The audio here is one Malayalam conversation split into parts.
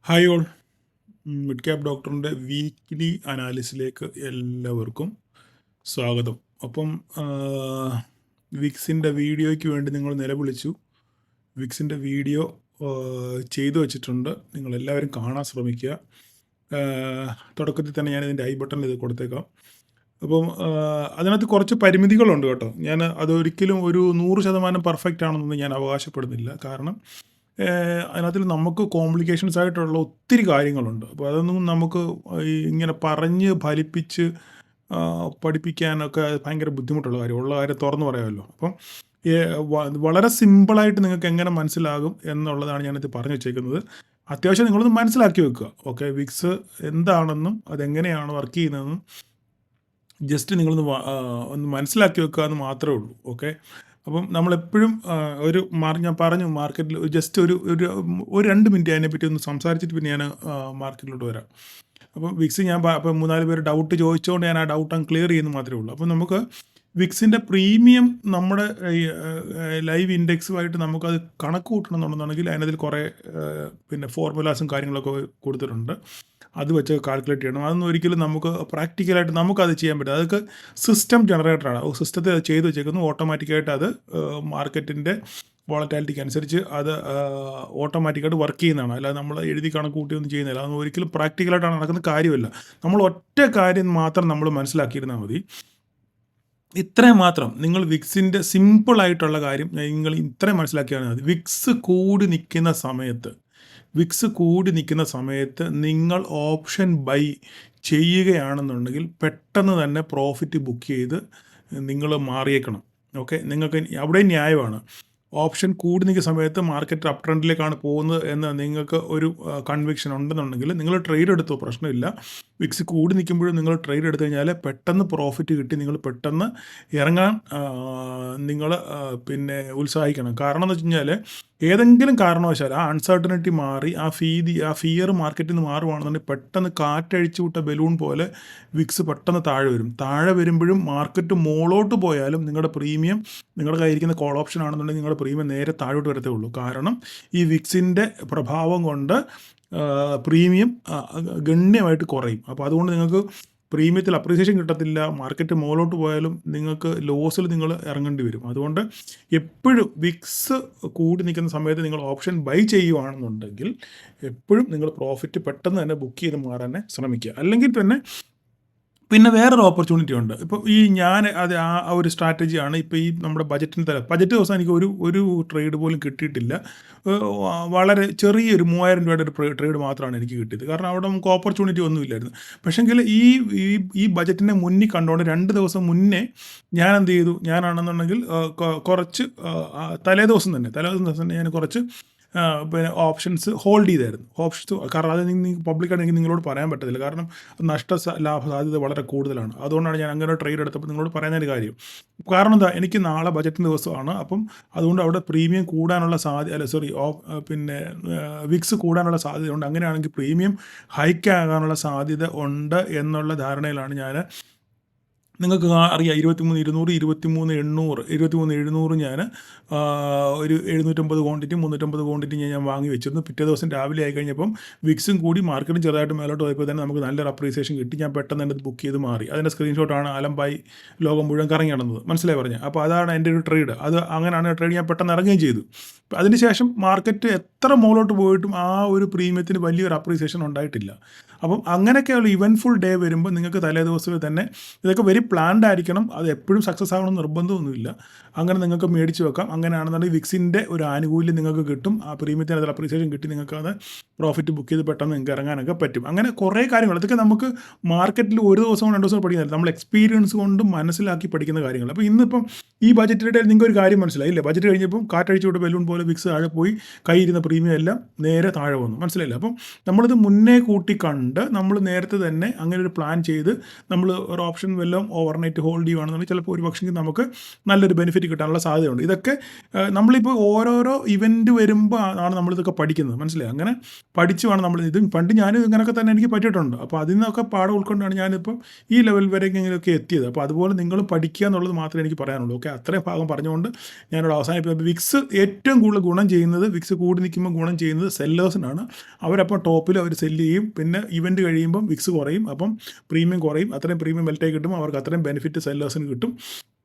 Hi all. മിഡ് ക്യാപ് ഡോക്ടറിൻ്റെ വീക്ക്ലി അനാലിസിലേക്ക് എല്ലാവർക്കും സ്വാഗതം. അപ്പം വിക്സിൻ്റെ വീഡിയോയ്ക്ക് വേണ്ടി നിങ്ങൾ നിലവിളിച്ചു. വിക്സിൻ്റെ വീഡിയോ ചെയ്തു വച്ചിട്ടുണ്ട്. നിങ്ങളെല്ലാവരും കാണാൻ ശ്രമിക്കുക. തുടക്കത്തിൽ തന്നെ ഞാൻ ഇതിൻ്റെ ഐ ബട്ടണിൽ ഇത് കൊടുത്തേക്കാം. അപ്പം അതിനകത്ത് കുറച്ച് പരിമിതികളുണ്ട് കേട്ടോ. ഞാൻ അതൊരിക്കലും ഒരു 100% പെർഫെക്റ്റ് ആണെന്നൊന്നും ഞാൻ അവകാശപ്പെടുന്നില്ല. കാരണം അതിനകത്തിൽ നമുക്ക് കോംപ്ലിക്കേഷൻസ് ആയിട്ടുള്ള ഒത്തിരി കാര്യങ്ങളുണ്ട്. അപ്പോൾ അതൊന്നും നമുക്ക് ഇങ്ങനെ പറഞ്ഞ് ഫലിപ്പിച്ച് പഠിപ്പിക്കാനൊക്കെ ഭയങ്കര ബുദ്ധിമുട്ടുള്ള കാര്യം. ഉള്ള കാര്യം തുറന്നു പറയാമല്ലോ. അപ്പം വളരെ സിമ്പിളായിട്ട് നിങ്ങൾക്ക് എങ്ങനെ മനസ്സിലാകും എന്നുള്ളതാണ് ഞാനിത് പറഞ്ഞു വെച്ചേക്കുന്നത്. അത്യാവശ്യം നിങ്ങളൊന്ന് മനസ്സിലാക്കി വെക്കുക. ഓക്കെ, വിക്സ് എന്താണെന്നും അതെങ്ങനെയാണ് വർക്ക് ചെയ്യുന്നതെന്നും ജസ്റ്റ് നിങ്ങളൊന്ന് ഒന്ന് മനസ്സിലാക്കി വെക്കുക എന്ന് മാത്രമേ ഉള്ളൂ. ഓക്കെ, അപ്പം നമ്മളെപ്പോഴും ഞാൻ പറഞ്ഞു മാർക്കറ്റിൽ ജസ്റ്റ് ഒരു 2 മിനിറ്റ് അതിനെപ്പറ്റി ഒന്ന് സംസാരിച്ചിട്ട് പിന്നെ ഞാൻ മാർക്കറ്റിലോട്ട് വരാം. അപ്പം വിക്സ് അപ്പം 3-4 പേര് ഡൗട്ട് ചോദിച്ചുകൊണ്ട് ഞാൻ ആ ഡൗട്ട് അങ്ങ് ക്ലിയർ ചെയ്യുന്നത് മാത്രമേ ഉള്ളൂ. അപ്പം നമുക്ക് വിക്സിൻ്റെ പ്രീമിയം നമ്മുടെ ലൈവ് ഇൻഡെക്സുമായിട്ട് നമുക്കത് കണക്ക് കൂട്ടണം എന്നുണ്ടെന്നുണ്ടെങ്കിൽ അതിനതിൽ കുറേ പിന്നെ ഫോർമുലാസും കാര്യങ്ങളൊക്കെ കൊടുത്തിട്ടുണ്ട്. അത് വെച്ച് കാൽക്കുലേറ്റ് ചെയ്യണം. അതൊന്നും ഒരിക്കലും നമുക്ക് പ്രാക്ടിക്കലായിട്ട് നമുക്കത് ചെയ്യാൻ പറ്റില്ല. അതൊക്കെ സിസ്റ്റം ജനറേറ്ററാണ്. സിസ്റ്റത്തിൽ അത് ചെയ്ത് വെച്ചേക്കുന്നു. ഓട്ടോമാറ്റിക്കായിട്ട് അത് മാർക്കറ്റിൻ്റെ വോളറ്റാലിറ്റിക്ക് അനുസരിച്ച് അത് ഓട്ടോമാറ്റിക്കായിട്ട് വർക്ക് ചെയ്യുന്നതാണ്. അല്ലാതെ നമ്മൾ എഴുതി കണക്ക് കൂട്ടിയൊന്നും ചെയ്യുന്നില്ല. അതൊന്നും ഒരിക്കലും പ്രാക്ടിക്കലായിട്ടാണ് നടക്കുന്ന കാര്യമല്ല. നമ്മൾ ഒറ്റ കാര്യം മാത്രം നമ്മൾ മനസ്സിലാക്കിയിരുന്നാൽ മതി. ഇത്രയും മാത്രം. നിങ്ങൾ വിക്സിൻ്റെ സിമ്പിളായിട്ടുള്ള കാര്യം നിങ്ങൾ ഇത്രയും മനസ്സിലാക്കിയാൽ മതി. വിക്സ് കൂടി നിൽക്കുന്ന സമയത്ത് നിങ്ങൾ ഓപ്ഷൻ ബൈ ചെയ്യുകയാണെന്നുണ്ടെങ്കിൽ പെട്ടെന്ന് തന്നെ പ്രോഫിറ്റ് ബുക്ക് ചെയ്ത് നിങ്ങൾ മാറിയേക്കണം. ഓക്കെ, നിങ്ങൾക്ക് അവിടെ ന്യായമാണ്. ഓപ്ഷൻ കൂടി നിൽക്കുന്ന സമയത്ത് മാർക്കറ്റ് അപ് ട്രെൻഡിലേക്കാണ് പോകുന്നത് എന്ന് നിങ്ങൾക്ക് ഒരു കൺവിക്ഷൻ ഉണ്ടെന്നുണ്ടെങ്കിൽ നിങ്ങൾ ട്രേഡ് എടുത്തോ, പ്രശ്നമില്ല. വിക്സ് കൂടി നിൽക്കുമ്പോഴും നിങ്ങൾ ട്രേഡ് എടുത്തു കഴിഞ്ഞാൽ പെട്ടെന്ന് പ്രോഫിറ്റ് കിട്ടി നിങ്ങൾ പെട്ടെന്ന് ഇറങ്ങാൻ നിങ്ങൾ പിന്നെ ഉത്സാഹിക്കണം. കാരണം എന്ന് വെച്ച് കഴിഞ്ഞാൽ ഏതെങ്കിലും കാരണവശാൽ ആ അൺസർട്ടനിറ്റി മാറി ആ ഫിയർ മാർക്കറ്റിൽ നിന്ന് മാറുകയാണെന്നുണ്ടെങ്കിൽ പെട്ടെന്ന് കാറ്റഴിച്ചു വിട്ട ബലൂൺ പോലെ വിക്സ് പെട്ടെന്ന് താഴെ വരും. താഴെ വരുമ്പോഴും മാർക്കറ്റ് മുകളോട്ട് പോയാലും നിങ്ങളുടെ പ്രീമിയം നിങ്ങളുടെ കയ്യിരിക്കുന്ന കോൾ ഓപ്ഷൻ ആണെന്നുണ്ടെങ്കിൽ നിങ്ങളുടെ പ്രീമിയം നേരെ താഴോട്ട് വരത്തേ ഉള്ളൂ. കാരണം ഈ വിക്സിൻ്റെ പ്രഭാവം കൊണ്ട് പ്രീമിയം ഗണ്യമായിട്ട് കുറയും. അപ്പോൾ അതുകൊണ്ട് നിങ്ങൾക്ക് പ്രീമിയത്തിൽ അപ്രീസിയേഷൻ കിട്ടത്തില്ല. മാർക്കറ്റ് മുകളിലോട്ട് പോയാലും നിങ്ങൾക്ക് ലോസിൽ നിങ്ങൾ ഇറങ്ങേണ്ടി വരും. അതുകൊണ്ട് എപ്പോഴും വിക്സ് കൂടി നിൽക്കുന്ന സമയത്ത് നിങ്ങൾ ഓപ്ഷൻ ബൈ ചെയ്യുകയാണെന്നുണ്ടെങ്കിൽ എപ്പോഴും നിങ്ങൾ പ്രോഫിറ്റ് പെട്ടെന്ന് തന്നെ ബുക്ക് ചെയ്ത് മാറാൻ ശ്രമിക്കുക. അല്ലെങ്കിൽ പിന്നെ വേറൊരു ഓപ്പർച്യൂണിറ്റി ഉണ്ട്. ഇപ്പോൾ ആ ഒരു സ്ട്രാറ്റജിയാണ് ഇപ്പോൾ ഈ നമ്മുടെ ബജറ്റ് ദിവസം എനിക്ക് ഒരു ട്രേഡ് പോലും കിട്ടിയിട്ടില്ല. വളരെ ചെറിയൊരു 3000 രൂപയുടെ ഒരു ട്രേഡ് മാത്രമാണ് എനിക്ക് കിട്ടിയത്. കാരണം അവിടെ നമുക്ക് ഓപ്പർച്യൂണിറ്റി ഒന്നുമില്ലായിരുന്നു. പക്ഷേങ്കിൽ ഈ ബജറ്റിനെ മുന്നിൽ കണ്ടുകൊണ്ട് 2 ദിവസം മുന്നേ ഞാൻ എന്ത് ചെയ്തു, ഞാനാണെന്നുണ്ടെങ്കിൽ കുറച്ച് തലേദിവസം തന്നെ ഞാൻ കുറച്ച് പിന്നെ ഓപ്ഷൻസ് ഹോൾഡ് ചെയ്തായിരുന്നു. കാരണം അത് പബ്ലിക്കായിട്ട് എനിക്ക് നിങ്ങളോട് പറയാൻ പറ്റത്തില്ല. കാരണം ലാഭ സാധ്യത വളരെ കൂടുതലാണ്. അതുകൊണ്ടാണ് ഞാൻ അങ്ങനെ ട്രേഡ് എടുത്തപ്പോൾ നിങ്ങളോട് പറയുന്നൊരു കാര്യം. കാരണം എന്താ, എനിക്ക് നാളെ ബജറ്റിൻ്റെ ദിവസമാണ്. അപ്പം അതുകൊണ്ട് അവിടെ പ്രീമിയം കൂടാനുള്ള പിന്നെ വിക്സ് കൂടാനുള്ള സാധ്യതയുണ്ട്. അങ്ങനെയാണെങ്കിൽ പ്രീമിയം ഹൈക്കാകാനുള്ള സാധ്യത ഉണ്ട് എന്നുള്ള ധാരണയിലാണ് ഞാൻ. നിങ്ങൾക്ക് അറിയാം 23,200, 23,800, 23,700 ഞാൻ ഒരു 750 ക്വാണ്ടിറ്റി 350 ക്വാണ്ടിറ്റി ഞാൻ വാങ്ങി വെച്ചിരുന്നു. പിറ്റേ ദിവസം രാവിലെ ആയി കഴിഞ്ഞപ്പം വിക്സും കൂടി മാർക്കറ്റും ചെറുതായിട്ട് മേലോട്ട് പോയപ്പോൾ തന്നെ നമുക്ക് നല്ലൊരു അപ്രീസിയേഷൻ കിട്ടി. ഞാൻ പെട്ടെന്ന് തന്നെ ബുക്ക് ചെയ്ത് മാറി. അതിൻ്റെ സ്ക്രീൻഷോട്ടാണ് അലമ്പായി ലോകം മുഴുവൻ കറങ്ങി നടന്നത്. മനസ്സിലായി പറഞ്ഞത്. അപ്പോൾ അതാണ് എൻ്റെ ഒരു ട്രേഡ്. അങ്ങനെയാണ് ട്രേഡ്. ഞാൻ പെട്ടെന്ന് ഇറങ്ങുകയും ചെയ്തു. അതിനുശേഷം മാർക്കറ്റ് എത്ര മുകളിലോട്ട് പോയിട്ടും ആ ഒരു പ്രീമിയത്തിന് വലിയൊരു അപ്രീസിയേഷൻ ഉണ്ടായിട്ടില്ല. അപ്പം അങ്ങനെയൊക്കെയുള്ള ഇവൻറ്റ്ഫുൾ ഡേ വരുമ്പോൾ നിങ്ങൾക്ക് തലേ ദിവസമേ തന്നെ ഇതൊക്കെ വെരി പ്ലാൻഡ് ആയിരിക്കണം. അത് എപ്പോഴും സക്സസ് ആകണമെന്ന് നിർബന്ധമൊന്നുമില്ല. അങ്ങനെ നിങ്ങൾക്ക് മേടിച്ച് വെക്കാം. അങ്ങനെയാണെന്നുണ്ടെങ്കിൽ വിക്സിൻ്റെ ഒരു ആനുകൂല്യം നിങ്ങൾക്ക് കിട്ടും. ആ പ്രീമിയത്തിന് അതിൽ അപ്രീസിയേഷൻ കിട്ടി നിങ്ങൾക്ക് അത് പ്രോഫിറ്റ് ബുക്ക് ചെയ്ത് പെട്ടെന്ന് നിങ്ങൾക്ക് ഇറങ്ങാനൊക്കെ പറ്റും. അങ്ങനെ കുറേ കാര്യങ്ങൾ ഇതൊക്കെ നമുക്ക് മാർക്കറ്റിൽ ഒരു ദിവസമോ 2 ദിവസമോ പഠിക്കുന്നില്ല. നമ്മൾ എക്സ്പീരിയൻസ് കൊണ്ട് മനസ്സിലാക്കി പഠിക്കുന്ന കാര്യങ്ങൾ. അപ്പോൾ ഇന്നിപ്പം ഈ ബജറ്റിൻ്റെ നിങ്ങൾക്ക് ഒരു കാര്യം മനസ്സിലായില്ലേ? ബജറ്റ് കഴിഞ്ഞപ്പം കാറ്റഴിച്ചു വിട്ട് ബലൂൺ പോലെ വിക്സ് താഴെ പോയി, കയ്യിരുന്ന പ്രീമിയം എല്ലാം നേരെ താഴെ വന്നു. മനസ്സിലായില്ല? അപ്പം നമ്മളിത് മുന്നേ കൂട്ടി കണ്ട് കണ്ട് നമ്മൾ നേരത്തെ തന്നെ അങ്ങനെ ഒരു പ്ലാൻ ചെയ്ത് നമ്മൾ ഒരു ഓപ്ഷൻ വല്ലതും ഓവർനൈറ്റ് ഹോൾഡ് ചെയ്യുകയാണെന്നുണ്ടെങ്കിൽ ചിലപ്പോൾ ഒരു പക്ഷേ നമുക്ക് നല്ലൊരു ബെനിഫിറ്റ് കിട്ടാനുള്ള സാധ്യതയുണ്ട്. ഇതൊക്കെ നമ്മളിപ്പോൾ ഓരോരോ ഇവൻറ്റ് വരുമ്പോൾ ആണ് നമ്മളിതൊക്കെ പഠിക്കുന്നത്, മനസ്സിലായി? അങ്ങനെ പഠിച്ചു വേണം നമ്മൾ ഇത്. പണ്ട് ഞാനും ഇങ്ങനെയൊക്കെ തന്നെ എനിക്ക് പറ്റിയിട്ടുണ്ട്. അപ്പോൾ അതിൽ നിന്നൊക്കെ പാഠം ഉൾക്കൊണ്ടാണ് ഞാനിപ്പം ഈ ലെവൽ വരെയൊക്കെ ഇങ്ങനെയൊക്കെ എത്തിയത്. അപ്പോൾ അതുപോലെ നിങ്ങൾ പഠിക്കുക എന്നുള്ളത് മാത്രമേ എനിക്ക് പറയാനുള്ളൂ. ഓക്കെ, അത്രയും ഭാഗം പറഞ്ഞുകൊണ്ട് ഞാനിവിടെ അവസാനിപ്പിക്കുന്നത്. വിക്സ് ഏറ്റവും കൂടുതൽ ഗുണം ചെയ്യുന്നത്, വിക്സ് കൂടി നിൽക്കുമ്പോൾ ഗുണം ചെയ്യുന്നത് സെല്ലേഴ്സിനാണ്. അവരപ്പം ടോപ്പിൽ അവർ സെല്ല് ചെയ്യും. പിന്നെ ഇവൻറ്റ് കഴിയുമ്പം വിക്സ് കുറയും, അപ്പം പ്രീമിയം കുറയും. അത്രയും പ്രീമിയം മെൽറ്റായി കിട്ടും, അവർക്ക് അത്രയും ബെനിഫിറ്റ് സെല്ലേഴ്സിന് കിട്ടും.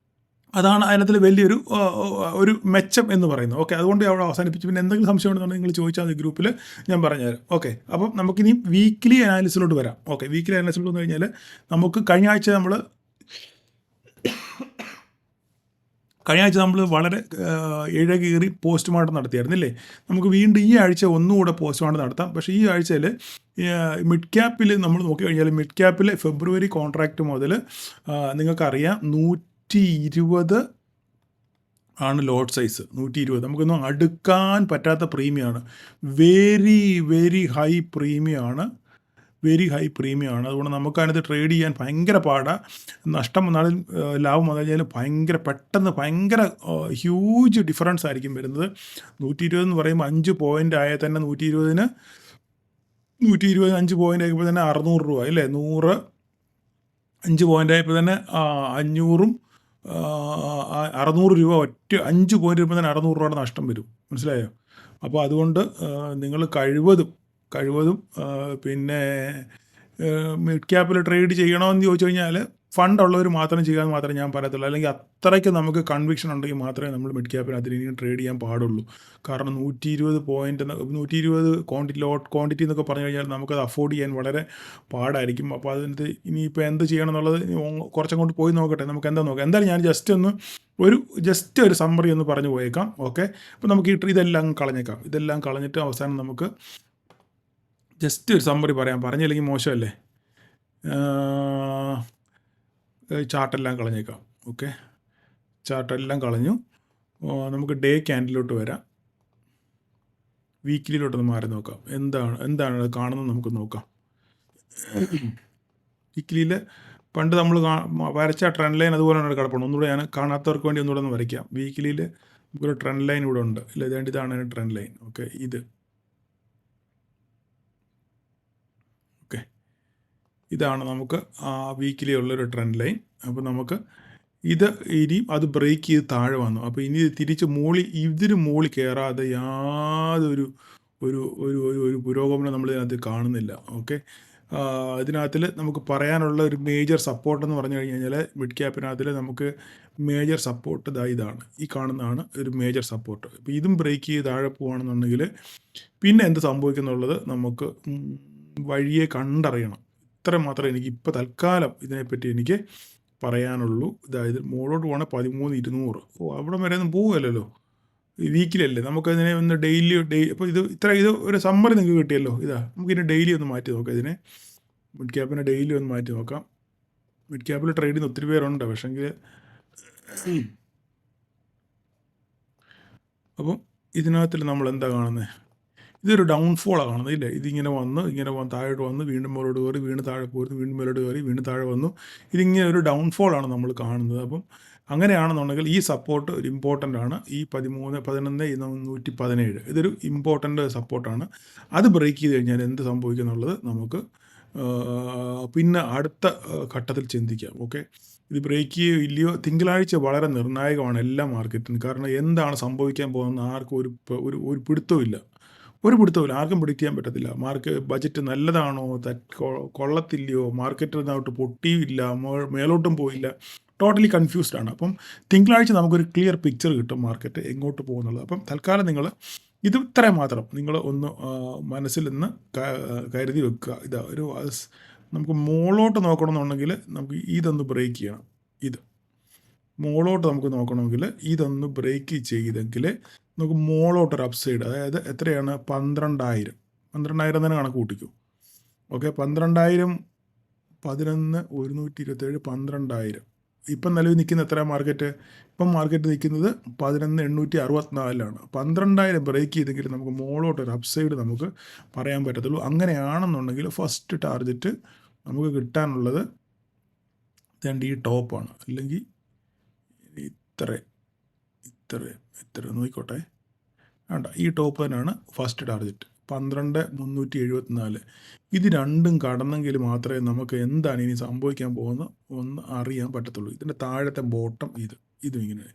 അതാണ് അതിനകത്തിൽ വലിയൊരു ഒരു മെച്ചം എന്ന് പറയുന്നത്. ഓക്കെ, അതുകൊണ്ട് അവിടെ അവസാനിപ്പിച്ചു. പിന്നെ എന്തെങ്കിലും സംശയം ഉണ്ടെന്നുണ്ടെങ്കിൽ നിങ്ങൾ ചോദിച്ചാൽ മതി, ഗ്രൂപ്പിൽ ഞാൻ പറഞ്ഞുതരാം. ഓക്കെ, അപ്പം നമുക്കിനി വീക്ക്ലി അനാലിസിലോട്ട് വരാം. ഓക്കെ, വീക്ക്ലി അനാലിസിലോട്ട് വന്നു കഴിഞ്ഞാൽ നമുക്ക് കഴിഞ്ഞ ആഴ്ച നമ്മൾ വളരെ ഇഴകീറി പോസ്റ്റ്മോർട്ടം നടത്തിയായിരുന്നില്ലേ? നമുക്ക് വീണ്ടും ഈ ആഴ്ച ഒന്നുകൂടെ പോസ്റ്റ്മോർട്ടം നടത്താം. പക്ഷേ ഈ ആഴ്ചയിൽ മിഡ് ക്യാപ്പിൽ നമ്മൾ നോക്കിക്കഴിഞ്ഞാൽ മിഡ് ക്യാപ്പിൽ ഫെബ്രുവരി കോൺട്രാക്റ്റ് മുതൽ നിങ്ങൾക്കറിയാം 120 ആണ് ലോട്ട് സൈസ്. 120 നമുക്കൊന്നും അടുക്കാൻ പറ്റാത്ത പ്രീമിയമാണ്. വെരി വെരി ഹൈ പ്രീമിയമാണ്. അതുകൊണ്ട് നമുക്കതിനകത്ത് ട്രേഡ് ചെയ്യാൻ ഭയങ്കര പാടാണ്. നഷ്ടം വന്നാലും ലാഭം വന്നു കഴിഞ്ഞാൽ ഭയങ്കര ഹ്യൂജ് ഡിഫറൻസ് ആയിരിക്കും വരുന്നത്. 120 എന്ന് പറയുമ്പോൾ 5 പോയിൻ്റ് ആയാൽ തന്നെ 120 5 പോയിൻ്റ് ആയപ്പോൾ തന്നെ 600 രൂപ അല്ലേ? 5 പോയിൻ്റ് ആയപ്പോൾ തന്നെ 500 600 രൂപ ഒറ്റ 5 പോയിൻ്റ് വരുമ്പോൾ തന്നെ 600 രൂപയുടെ നഷ്ടം വരും, മനസ്സിലായോ? അപ്പോൾ അതുകൊണ്ട് നിങ്ങൾ കഴിവതും പിന്നെ മിഡ് ക്യാപ്പിൽ ട്രേഡ് ചെയ്യണമെന്ന് ചോദിച്ചു കഴിഞ്ഞാൽ ഫണ്ടുള്ളവർ മാത്രം ചെയ്യാൻ മാത്രമേ ഞാൻ പറയത്തുള്ളൂ. അല്ലെങ്കിൽ അത്രയ്ക്ക് നമുക്ക് കൺവിക്ഷൻ ഉണ്ടെങ്കിൽ മാത്രമേ നമ്മൾ മിഡ് ക്യാപ്പിനകത്ത് ഇനി ട്രേഡ് ചെയ്യാൻ പാടുള്ളൂ. കാരണം 120 പോയിൻ്റ് 120 ക്വാണ്ടിറ്റി എന്നൊക്കെ പറഞ്ഞു കഴിഞ്ഞാൽ നമുക്കത് അഫോർഡ് ചെയ്യാൻ വളരെ പാടായിരിക്കും. അപ്പോൾ അതിനകത്ത് ഇനിയിപ്പോൾ എന്ത് ചെയ്യണം എന്നുള്ളത് കുറച്ചും കൊണ്ട് പോയി നോക്കട്ടെ, നമുക്ക് എന്താ നോക്കാം. എന്തായാലും ഞാൻ ജസ്റ്റ് ഒരു സമ്മറി ഒന്ന് പറഞ്ഞു പോയേക്കാം. ഓക്കെ, അപ്പോൾ നമുക്ക് ഇതെല്ലാം കളഞ്ഞേക്കാം. ഇതെല്ലാം കളഞ്ഞിട്ട് അവസാനം നമുക്ക് ജസ്റ്റ് ഒരു സമ്മറി പറഞ്ഞില്ലെങ്കിൽ മോശമല്ലേ? ചാർട്ടെല്ലാം കളഞ്ഞേക്കാം. ഓക്കെ, ചാർട്ടെല്ലാം കളഞ്ഞു. നമുക്ക് ഡേ ക്യാൻഡിലോട്ട് വരാം. വീക്കിലിലോട്ടൊന്ന് മാറി നോക്കാം. എന്താണ് കാണുന്നത് നമുക്ക് നോക്കാം. വീക്കിലിയിൽ പണ്ട് നമ്മൾ വരച്ച ട്രെൻഡ് ലൈൻ അതുപോലെയാണ് കിടപ്പുണ്ട്. ഒന്നുകൂടെ ഞാൻ കാണാത്തവർക്ക് വേണ്ടി ഒന്നുകൂടെ ഒന്ന് വരയ്ക്കാം. വീക്കിലിയിൽ നമുക്കൊരു ട്രെൻഡ് ലൈൻ ഇവിടെ ഉണ്ട്. ഇല്ല, ഇതാണ് ട്രെൻഡ് ലൈൻ. ഓക്കെ, ഇതാണ് നമുക്ക് വീക്കിലി ഉള്ളൊരു ട്രെൻഡ് ലൈൻ. അപ്പോൾ നമുക്ക് ഇനിയും അത് ബ്രേക്ക് ചെയ്ത് താഴെ വന്നു. അപ്പോൾ ഇനി തിരിച്ച് ഇതിന് മുകളിൽ കയറാതെ യാതൊരു ഒരു പുരോഗമനം നമ്മളിതിനകത്ത് കാണുന്നില്ല. ഓക്കെ, ഇതിനകത്തിൽ നമുക്ക് പറയാനുള്ള ഒരു മേജർ സപ്പോർട്ടെന്ന് പറഞ്ഞു കഴിഞ്ഞാൽ മിഡ് ക്യാപ്പിനകത്തിൽ നമുക്ക് മേജർ സപ്പോർട്ട് ഇതാണ്, ഈ കാണുന്നതാണ് ഒരു മേജർ സപ്പോർട്ട്. അപ്പോൾ ഇതും ബ്രേക്ക് ചെയ്ത് താഴെ പോവുകയാണെന്നുണ്ടെങ്കിൽ പിന്നെ എന്ത് സംഭവിക്കുന്നുള്ളത് നമുക്ക് വഴിയെ കണ്ടറിയണം. ഇത്ര മാത്രമേ എനിക്ക് ഇപ്പോൾ തൽക്കാലം ഇതിനെപ്പറ്റി എനിക്ക് പറയാനുള്ളൂ. അതായത് മുകളിലോട്ട് പോകണേ 13,200. അവിടെ വരെ ഒന്നും പോകുമല്ലോ, വീക്കിലല്ലേ. നമുക്കതിനെ ഒന്ന് ഡെയിലി അപ്പോൾ ഇത് ഒരു സമ്മറി നിങ്ങൾക്ക് കിട്ടിയല്ലോ. നമുക്കിതിനെ ഡെയിലി ഒന്ന് മാറ്റി നോക്കാം. ഇതിനെ മിഡ് ക്യാപ്പിനെ ഡെയിലി ഒന്ന് മാറ്റി നോക്കാം. മിഡ് ക്യാപ്പിൽ ട്രേഡ് ചെയ്യുന്ന ഒത്തിരി പേരുണ്ട്. പക്ഷേങ്കിൽ അപ്പം ഇതിനകത്തിൽ നമ്മൾ എന്താ കാണുന്നത്? ഇതൊരു ഡൗൺഫോളാണ് കാണുന്നത്, ഇല്ലേ? ഇതിങ്ങനെ വന്ന് താഴോട്ട് വന്ന് വീണ്ടും മേലോട്ട് കയറി, വീണ്ടും താഴെ പോയിരുന്നു, വീണ്ടും മേലോട്ട് കയറി, വീണ്ടും താഴെ വന്നു. ഇതിങ്ങനെ ഒരു ഡൗൺഫോളാണ് നമ്മൾ കാണുന്നത്. അപ്പം അങ്ങനെയാണെന്നുണ്ടെങ്കിൽ ഈ സപ്പോർട്ട് ഒരു ഇമ്പോർട്ടൻ്റ് ആണ്. ഈ 13,11,117 ഇതൊരു ഇമ്പോർട്ടൻ്റ് സപ്പോർട്ടാണ്. അത് ബ്രേക്ക് ചെയ്ത് കഴിഞ്ഞാൽ എന്ത് സംഭവിക്കും എന്നുള്ളത് നമുക്ക് പിന്നെ അടുത്ത ഘട്ടത്തിൽ ചിന്തിക്കാം. ഓക്കെ, ഇത് ബ്രേക്ക് ചെയ്യോ ഇല്ലയോ തിങ്കളാഴ്ച വളരെ നിർണായകമാണ് എല്ലാ മാർക്കറ്റിനും. കാരണം എന്താണ് സംഭവിക്കാൻ പോകുന്നത് ആർക്കും ഒരു പിടുത്തവുമില്ല. ആർക്കും പ്രിഡിക്റ്റ് ചെയ്യാൻ പറ്റത്തില്ല. ബജറ്റ് നല്ലതാണോ കൊള്ളത്തില്ലയോ, മാർക്കറ്റ് അങ്ങോട്ട് പൊട്ടിയില്ല, മേലോട്ടും പോയില്ല, ടോട്ടലി കൺഫ്യൂസ്ഡ് ആണ്. അപ്പം തിങ്കളാഴ്ച നമുക്കൊരു ക്ലിയർ പിക്ചർ കിട്ടും മാർക്കറ്റ് എങ്ങോട്ട് പോകുന്നുള്ളത്. അപ്പം തൽക്കാലം നിങ്ങൾ ഇത്രയും മാത്രം നിങ്ങൾ ഒന്ന് മനസ്സിൽ നിന്ന് കരുതി വെക്കുക. നമുക്ക് മുകളിലോട്ട് നോക്കണമെന്നുണ്ടെങ്കിൽ നമുക്ക് ഇതൊന്ന് ബ്രേക്ക് ചെയ്യണം. മുകളിലോട്ട് നമുക്ക് നോക്കണമെങ്കിൽ ഇതൊന്ന് ബ്രേക്ക് ചെയ്തെങ്കിൽ നമുക്ക് മുകളിലോട്ടൊരു അപ്സൈഡ്, അതായത് എത്രയാണ് 12,000 തന്നെ കണക്ക് കൂട്ടിക്കും. ഓക്കെ, 12,000 11 127 12,000 ഇപ്പം നിലവിൽ നിൽക്കുന്ന എത്ര മാർക്കറ്റ്? ഇപ്പം മാർക്കറ്റ് നിൽക്കുന്നത് 11,864 12,000 ബ്രേക്ക് ചെയ്തെങ്കിൽ നമുക്ക് മുകളിലോട്ടൊരു അപ്സൈഡ് നമുക്ക് പറയാൻ പറ്റത്തുള്ളൂ. അങ്ങനെയാണെന്നുണ്ടെങ്കിൽ ഫസ്റ്റ് ടാർഗറ്റ് നമുക്ക് കിട്ടാനുള്ളത് ഈ ടോപ്പാണ്. അല്ലെങ്കിൽ ഇത്ര നോക്കിക്കോട്ടെ, വേണ്ട, ഈ ടോപ്പ് തന്നെയാണ് ഫസ്റ്റ് ടാർഗറ്റ് 12,374. ഇത് രണ്ടും കടന്നെങ്കിൽ മാത്രമേ നമുക്ക് എന്താണ് ഇനി സംഭവിക്കാൻ പോകുന്നത് ഒന്ന് അറിയാൻ പറ്റത്തുള്ളൂ. ഇതിൻ്റെ താഴത്തെ ബോട്ടം ഇതും ഇങ്ങനെ,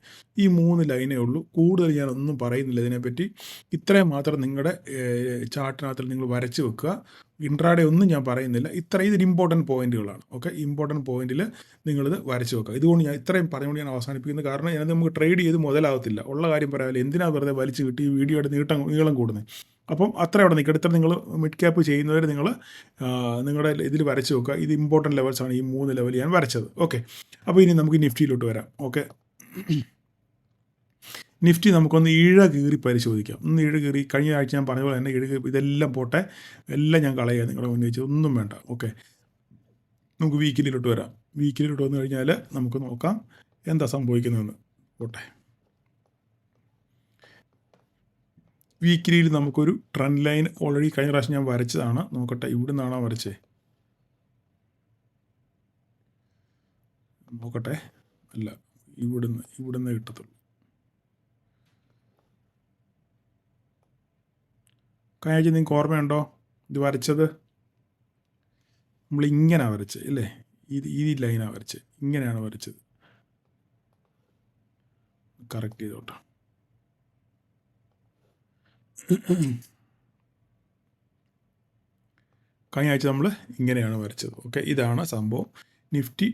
ഈ 3 ലൈനേ ഉള്ളൂ. കൂടുതൽ ഞാനൊന്നും പറയുന്നില്ല ഇതിനെപ്പറ്റി. ഇത്രയും മാത്രം നിങ്ങളുടെ ചാർട്ടിനകത്ത് നിങ്ങൾ വരച്ച് വെക്കുക. ഇൻട്രാഡേ ഒന്നും ഞാൻ പറയുന്നില്ല. ഇതൊരു ഇമ്പോർട്ടൻറ്റ് പോയിന്റുകളാണ്. ഓക്കെ, ഇമ്പോർട്ടൻറ്റ് പോയിന്റിൽ നിങ്ങളിത് വരച്ച് വെക്കുക. ഇതുകൊണ്ട് ഞാൻ ഇത്രയും പറഞ്ഞുകൊണ്ട് ഞാൻ അവസാനിപ്പിക്കുന്നത്. കാരണം ഇതിനകത്ത് നമുക്ക് ട്രേഡ് ചെയ്ത് മുതലാകത്തില്ല. ഉള്ള കാര്യം പറയാമല്ലോ, എന്തിനാണ് വെറുതെ വലിച്ചു കിട്ടി ഈ വീഡിയോയുടെ നീളം കൂടുന്നത്. അപ്പം അത്ര അവിടെ നിൽക്കുക. ഇത്ര നിങ്ങൾ മിഡ് ക്യാപ്പ് ചെയ്യുന്നവർ നിങ്ങൾ നിങ്ങളുടെ ഇതിൽ വരച്ച് വെക്കുക. ഇത് ഇമ്പോർട്ടൻറ്റ് ലെവൽസാണ്, ഈ 3 ലെവൽ ഞാൻ വരച്ചത്. ഓക്കെ, അപ്പോൾ ഇനി നമുക്ക് നിഫ്റ്റിയിലോട്ട് വരാം. ഓക്കെ, നിഫ്റ്റി നമുക്കൊന്ന് ഇഴ കീറി പരിശോധിക്കാം. ഇഴ കീറി, കഴിഞ്ഞ ആഴ്ച ഞാൻ പറഞ്ഞ പോലെ തന്നെ ഇഴ കീറി, ഇതെല്ലാം പോട്ടെ, എല്ലാം ഞാൻ കളയുക നിങ്ങളുടെ മുന്നിൽ വെച്ച്, ഒന്നും വേണ്ട. ഓക്കെ, നമുക്ക് വീക്കിലിലോട്ട് വരാം. വീക്കിലിലോട്ട് വന്നു കഴിഞ്ഞാൽ നമുക്ക് നോക്കാം എന്താ സംഭവിക്കുന്നതെന്ന്. പോട്ടെ, വീക്കിലിയിൽ നമുക്കൊരു ട്രെൻഡ് ലൈൻ ഓൾറെഡി കഴിഞ്ഞ പ്രാവശ്യം ഞാൻ വരച്ചതാണ്. നോക്കട്ടെ, ഇവിടെ നിന്നാണോ വരച്ചേ? നോക്കട്ടെ, അല്ല, ഇവിടുന്ന് കിട്ടത്തുള്ളൂ. കഴിഞ്ഞ ആഴ്ച നിങ്ങൾക്ക് ഓർമ്മയുണ്ടോ ഇത് വരച്ചത്? നമ്മളിങ്ങനെയാണ് വരച്ചത് അല്ലേ? ഈ ലൈനാണ് വരച്ചത്, ഇങ്ങനെയാണ് വരച്ചത്. കറക്റ്റ് ചെയ്തോട്ടെ. കഴിഞ്ഞ ആഴ്ച നമ്മൾ ഇങ്ങനെയാണ് വരച്ചത്. ഓക്കെ, ഇതാണ് സംഭവം. നിഫ്റ്റി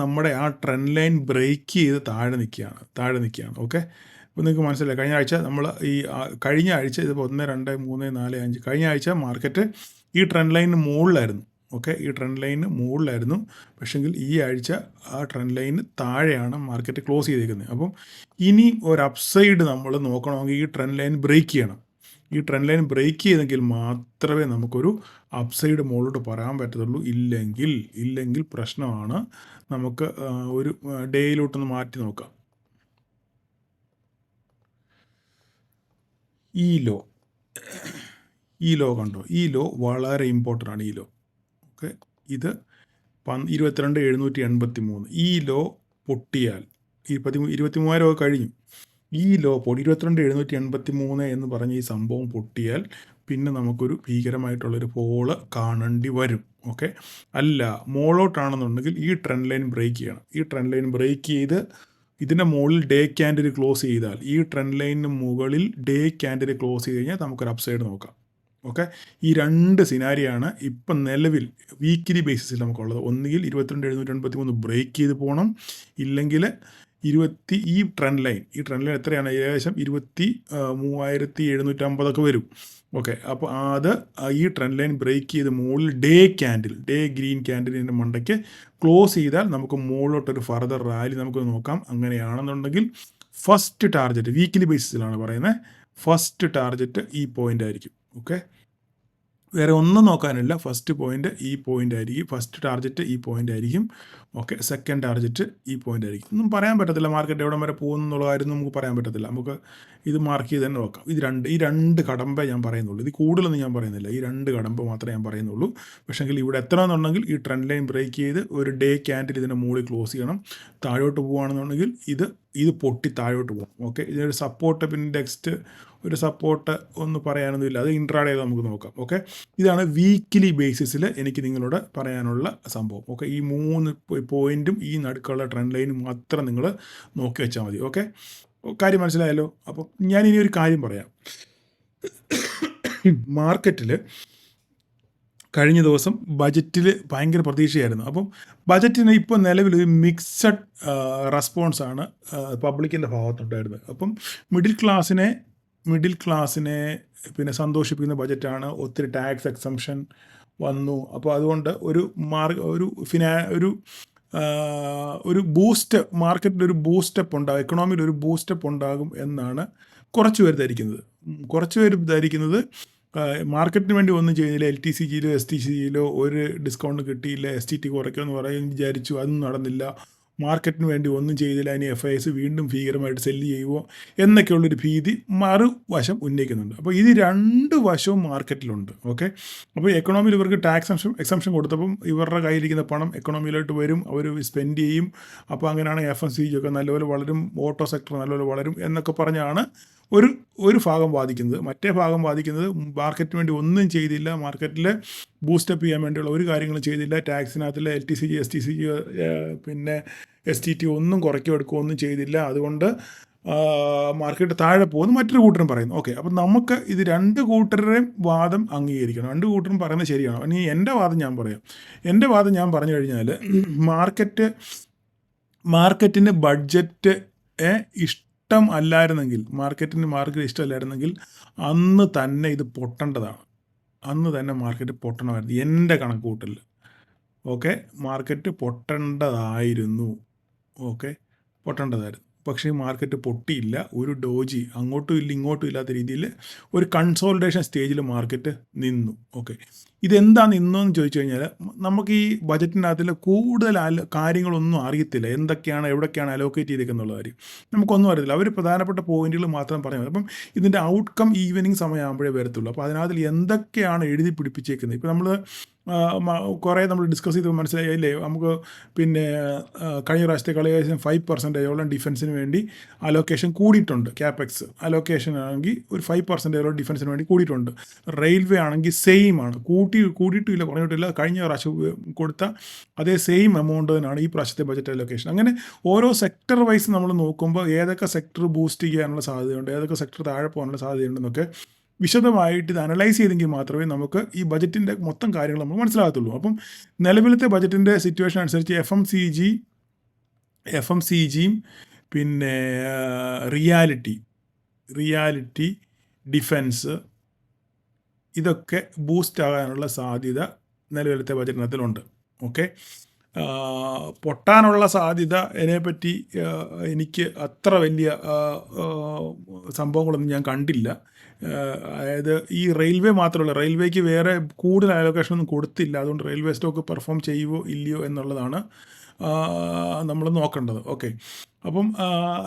നമ്മുടെ ട്രെൻഡ് ലൈൻ ബ്രേക്ക് ചെയ്ത് താഴെ നിൽക്കുകയാണ്. ഓക്കെ, അപ്പോൾ നിങ്ങൾക്ക് മനസ്സിലായി. കഴിഞ്ഞ ആഴ്ച നമ്മൾ കഴിഞ്ഞ ആഴ്ച ഇതിപ്പോൾ 1, 2, 3, 4, 5 കഴിഞ്ഞ ആഴ്ച മാർക്കറ്റ് ഈ ട്രെൻഡ് ലൈനിന് മുകളിലായിരുന്നു. ഓക്കെ, ഈ ട്രെൻഡ് ലൈനിന് മുകളിലായിരുന്നു. പക്ഷെങ്കിൽ ഈ ആഴ്ച ആ ട്രെൻഡ് ലൈനിന് താഴെയാണ് മാർക്കറ്റ് ക്ലോസ് ചെയ്തേക്കുന്നത്. അപ്പം ഇനി ഒരു അപ്സൈഡ് നമ്മൾ നോക്കണമെങ്കിൽ ഈ ട്രെൻഡ് ലൈൻ ബ്രേക്ക് ചെയ്യണം. ഈ ട്രെൻഡ് ലൈൻ ബ്രേക്ക് ചെയ്തെങ്കിൽ മാത്രമേ നമുക്കൊരു അപ്സൈഡ് മുകളിലോട്ട് പറയാൻ പറ്റത്തുള്ളൂ. ഇല്ലെങ്കിൽ പ്രശ്നമാണ്. നമുക്ക് ഒരു ഡേയിലോട്ടൊന്ന് മാറ്റി നോക്കാം. ഈ ലോ കണ്ടോ? ഈ ലോ വളരെ ഇമ്പോർട്ടൻ്റ് ആണ്. ഈ ലോ, ഓക്കെ, ഇത് 22,783. ഈ ലോ പൊട്ടിയാൽ 23,000 ഒക്കെ കഴിഞ്ഞു. ഈ ലോ 22,783 എന്ന് പറഞ്ഞ ഈ സംഭവം പൊട്ടിയാൽ പിന്നെ നമുക്കൊരു ഭീകരമായിട്ടുള്ളൊരു ഫോള് കാണേണ്ടി വരും. ഓക്കെ, അല്ല മോളോട്ടാണെന്നുണ്ടെങ്കിൽ ഈ ട്രെൻഡ് ലൈൻ ബ്രേക്ക് ചെയ്യണം. ഈ ട്രെൻഡ് ലൈൻ ബ്രേക്ക് ചെയ്ത് ഇതിൻ്റെ മുകളിൽ ഡേ ക്യാൻഡിൽ ക്ലോസ് ചെയ്താൽ, ഈ ട്രെൻഡ് ലൈനിന് മുകളിൽ ഡേ ക്യാൻഡിൽ ക്ലോസ് ചെയ്ത് കഴിഞ്ഞാൽ നമുക്കൊരു അപ്സൈഡ് നോക്കാം. ഓക്കെ, ഈ 2 സിനാരിയാണ് ഇപ്പം നിലവിൽ വീക്കിലി ബേസിസിൽ നമുക്കുള്ളത്. ഒന്നുകിൽ 22,783 ബ്രേക്ക് ചെയ്ത് പോകണം, ഇല്ലെങ്കിൽ ഈ ട്രെൻഡ് ലൈൻ എത്രയാണ്? ഏകദേശം 23,750 വരും. ഓക്കെ, അപ്പോൾ ഈ ട്രെൻഡ് ലൈൻ ബ്രേക്ക് ചെയ്ത് മുകളിൽ ഡേ ഗ്രീൻ ക്യാൻഡിലിൻ്റെ മണ്ടയ്ക്ക് ക്ലോസ് ചെയ്താൽ നമുക്ക് മുകളിലോട്ടൊരു ഫർദർ റാലി നമുക്ക് നോക്കാം. അങ്ങനെയാണെന്നുണ്ടെങ്കിൽ ഫസ്റ്റ് ടാർഗറ്റ് വീക്കിലി ബേസിസിലാണ് പറയുന്നത്. ഫസ്റ്റ് ടാർഗറ്റ് ഈ പോയിൻ്റ് ആയിരിക്കും. ഓക്കെ, വേറെ ഒന്നും നോക്കാനില്ല. ഫസ്റ്റ് പോയിൻ്റ് ഈ പോയിൻ്റ് ആയിരിക്കും. ഫസ്റ്റ് ടാർഗറ്റ് ഈ പോയിൻ്റ് ആയിരിക്കും. ഓക്കെ, സെക്കൻഡ് ടാർഗറ്റ് ഈ പോയിൻ്റ് ആയിരിക്കും. ഒന്നും പറയാൻ പറ്റത്തില്ല മാർക്കറ്റ് എവിടെ വരെ പോകുന്നുള്ള കാര്യം നമുക്ക് പറയാൻ പറ്റത്തില്ല. നമുക്ക് ഇത് മാർക്ക് ചെയ്ത് തന്നെ നോക്കാം. ഈ രണ്ട് കടമ്പേ ഞാൻ പറയുന്നുള്ളൂ. ഇത് കൂടുതലൊന്നും ഞാൻ പറയുന്നില്ല. ഈ 2 കടമ്പ് മാത്രമേ ഞാൻ പറയുന്നുള്ളൂ. പക്ഷേങ്കിൽ ഇവിടെ എത്രയെന്നുണ്ടെങ്കിൽ ഈ ട്രെൻഡ് ലൈൻ ബ്രേക്ക് ചെയ്ത് ഒരു ഡേ ക്യാൻഡിൽ ഇതിൻ്റെ മുകളിൽ ക്ലോസ് ചെയ്യണം. താഴോട്ട് പോകുകയാണെന്നുണ്ടെങ്കിൽ ഇത് പൊട്ടി താഴോട്ട് പോകും. ഓക്കെ, ഇതിനൊരു സപ്പോർട്ട്, പിന്നെ നെക്സ്റ്റ് ഒരു സപ്പോർട്ട് ഒന്നും പറയാനൊന്നുമില്ല. അത് ഇൻട്രാഡേ നമുക്ക് നോക്കാം. ഓക്കെ, ഇതാണ് വീക്കിലി ബേസിസിൽ എനിക്ക് നിങ്ങളോട് പറയാനുള്ള സംഭവം. ഓക്കെ, ഈ 3 പോയിൻറ്റും ഈ നടുക്കുള്ള ട്രെൻഡ് ലൈനും മാത്രം നിങ്ങൾ നോക്കി വെച്ചാൽ മതി. ഓക്കെ, കാര്യം മനസ്സിലായല്ലോ. അപ്പം ഞാനിനി ഒരു കാര്യം പറയാം. മാർക്കറ്റിൽ കഴിഞ്ഞ ദിവസം ബജറ്റിൽ ഭയങ്കര പ്രതീക്ഷയായിരുന്നു. അപ്പം ബജറ്റിന് ഇപ്പോൾ നിലവിൽ മിക്സഡ് റെസ്പോൺസാണ് പബ്ലിക്കിൻ്റെ ഭാഗത്തുണ്ടായിരുന്നത്. അപ്പം മിഡിൽ ക്ലാസ്സിനെ പിന്നെ സന്തോഷിപ്പിക്കുന്ന ബജറ്റാണ്. ഒത്തിരി ടാക്സ് എക്സംഷൻ വന്നു. അപ്പോൾ അതുകൊണ്ട് ഒരു ബൂസ്റ്റ്, മാർക്കറ്റിൽ ഒരു ബൂസ്റ്റപ്പ് ഉണ്ടാകും, എക്കണോമിയിൽ ഒരു ബൂസ്റ്റപ്പ് ഉണ്ടാകും എന്നാണ് കുറച്ച് പേര് ധരിക്കുന്നത്. മാർക്കറ്റിന് വേണ്ടി ഒന്നും ചെയ്യുന്നില്ല. LTCയിലോ STCയിലോ ഒരു ഡിസ്കൗണ്ട് കിട്ടിയില്ല. STT കുറയ്ക്കുമെന്ന് വിചാരിച്ചു, അതൊന്നും നടന്നില്ല. മാർക്കറ്റിന് വേണ്ടി ഒന്നും ചെയ്തില്ല, ഇനി FIs വീണ്ടും ഭീകരമായിട്ട് സെല്ല് ചെയ്യുമോ എന്നൊക്കെയുള്ളൊരു ഭീതി മറുവശം ഉന്നയിക്കുന്നുണ്ട്. അപ്പോൾ ഇത് രണ്ട് വശവും മാർക്കറ്റിലുണ്ട്. ഓക്കെ, അപ്പോൾ എക്കണോമിയിൽ ഇവർക്ക് ടാക്സ് എക്സംഷൻ കൊടുത്തപ്പം ഇവരുടെ കയ്യിലിരിക്കുന്ന പണം എക്കണോമിയിലോട്ട് വരും, അവർ സ്പെൻഡ് ചെയ്യും. അപ്പോൾ അങ്ങനെയാണ് FMCG ഒക്കെ നല്ലപോലെ വളരും, ഓട്ടോ സെക്ടർ നല്ലപോലെ വളരും എന്നൊക്കെ പറഞ്ഞാണ് ഒരു ഭാഗം വാദിക്കുന്നത്. മറ്റേ ഭാഗം വാദിക്കുന്നത് മാർക്കറ്റിന് വേണ്ടി ഒന്നും ചെയ്തില്ല, മാർക്കറ്റിൽ ബൂസ്റ്റപ്പ് ചെയ്യാൻ വേണ്ടിയുള്ള ഒരു കാര്യങ്ങളും ചെയ്തില്ല, ടാക്സിനകത്തുള്ള LTCG STCG പിന്നെ STT ഒന്നും കുറയ്ക്കുകയോ എടുക്കുകയോ ഒന്നും ചെയ്തില്ല, അതുകൊണ്ട് മാർക്കറ്റ് താഴെ പോകുന്നു മറ്റൊരു കൂട്ടരും പറയുന്നു. ഓക്കെ, അപ്പം നമുക്ക് ഇത് രണ്ട് കൂട്ടരുടെയും വാദം അംഗീകരിക്കണം. രണ്ട് കൂട്ടരും പറയുന്നത് ശരിയാണോ? ഇനി എൻ്റെ വാദം ഞാൻ പറയാം. എൻ്റെ വാദം ഞാൻ പറഞ്ഞു കഴിഞ്ഞാൽ മാർക്കറ്റിന് ബഡ്ജറ്റ് ഇഷ്ടം അല്ലായിരുന്നെങ്കിൽ, മാർക്കറ്റ് ഇഷ്ടമല്ലായിരുന്നെങ്കിൽ അന്ന് തന്നെ ഇത് പൊട്ടേണ്ടതാണ്. അന്ന് തന്നെ മാർക്കറ്റ് പൊട്ടണമായിരുന്നു എൻ്റെ കണക്കുകൂട്ടൽ. ഓക്കെ, മാർക്കറ്റ് പൊട്ടേണ്ടതായിരുന്നു. ഓക്കെ, പൊട്ടേണ്ടതായിരുന്നു. പക്ഷേ മാർക്കറ്റ് പൊട്ടിയില്ല. ഒരു ഡോജി അങ്ങോട്ടും ഇല്ല ഇങ്ങോട്ടും ഇല്ലാത്ത രീതിയിൽ ഒരു കൺസോളിഡേഷൻ സ്റ്റേജിൽ മാർക്കറ്റ് നിന്നു. ഓക്കെ, ഇതെന്താ നിന്നതെന്ന് ചോദിച്ചു കഴിഞ്ഞാൽ നമുക്ക് ഈ ബജറ്റിനകത്തിൽ കൂടുതൽ കാര്യങ്ങളൊന്നും അറിയത്തില്ല. എന്തൊക്കെയാണ് എവിടെയൊക്കെയാണ് അലോക്കേറ്റ് ചെയ്തേക്കുന്നുള്ള കാര്യം നമുക്കൊന്നും അറിയത്തില്ല. അവർ പ്രധാനപ്പെട്ട പോയിന്റുകൾ മാത്രം പറഞ്ഞാൽ മതി. അപ്പം ഇതിൻ്റെ ഔട്ട്കം ഈവനിങ് സമയമാകുമ്പോഴേ വരത്തുള്ളൂ. അപ്പോൾ അതിനകത്തിൽ എന്തൊക്കെയാണ് എഴുതി പിടിപ്പിച്ചേക്കുന്നത്, ഇപ്പോൾ നമ്മൾ കുറേ നമ്മൾ ഡിസ്കസ് ചെയ്ത് മനസ്സിലായില്ലേ, നമുക്ക് പിന്നെ കഴിഞ്ഞ പ്രാവശ്യത്തെ കളി 5% ഡിഫൻസിന് വേണ്ടി അലോക്കേഷൻ കൂടിയിട്ടുണ്ട്. ക്യാപെക്സ് അലോക്കേഷൻ ആണെങ്കിൽ ഒരു 5% ഡിഫൻസിന് വേണ്ടി കൂടിയിട്ടുണ്ട്. റെയിൽവേ ആണെങ്കിൽ സെയിം ആണ്, കൂടിയിട്ടില്ല കുറഞ്ഞിട്ടില്ല. കഴിഞ്ഞ പ്രാവശ്യം കൊടുത്ത അതേ സെയിം എമൗണ്ട് തന്നെയാണ് ഈ പ്രാവശ്യത്തെ ബജറ്റ് അലോക്കേഷൻ. അങ്ങനെ ഓരോ സെക്ടർ വൈസ് നമ്മൾ നോക്കുമ്പോൾ ഏതൊക്കെ സെക്ടർ ബൂസ്റ്റ് ചെയ്യാനുള്ള സാധ്യതയുണ്ട്, ഏതൊക്കെ സെക്ടർ താഴെ പോകാനുള്ള സാധ്യതയുണ്ടെന്നൊക്കെ വിശദമായിട്ട് ഇത് അനലൈസ് ചെയ്തെങ്കിൽ മാത്രമേ നമുക്ക് ഈ ബജറ്റിൻ്റെ മൊത്തം കാര്യങ്ങൾ നമ്മൾ മനസ്സിലാകത്തുള്ളൂ. അപ്പം നിലവിലത്തെ ബജറ്റിൻ്റെ സിറ്റുവേഷൻ അനുസരിച്ച് FMCGയും പിന്നെ റിയാലിറ്റി ഡിഫൻസ് ഇതൊക്കെ ബൂസ്റ്റ് ആകാനുള്ള സാധ്യത നിലവിലത്തെ ബജറ്റിനകത്തിലുണ്ട്. ഓക്കെ, പൊട്ടാനുള്ള സാധ്യത ഇതിനെപ്പറ്റി എനിക്ക് അത്ര വലിയ സംഭവങ്ങളൊന്നും ഞാൻ കണ്ടില്ല. അതായത് ഈ റെയിൽവേ മാത്രമല്ല, റെയിൽവേക്ക് വേറെ കൂടുതൽ അലോക്കേഷനൊന്നും കൊടുത്തില്ല. അതുകൊണ്ട് റെയിൽവേ സ്റ്റോക്ക് പെർഫോം ചെയ്യുമോ ഇല്ലയോ എന്നുള്ളതാണ് നമ്മൾ നോക്കേണ്ടത്. ഓക്കെ, അപ്പം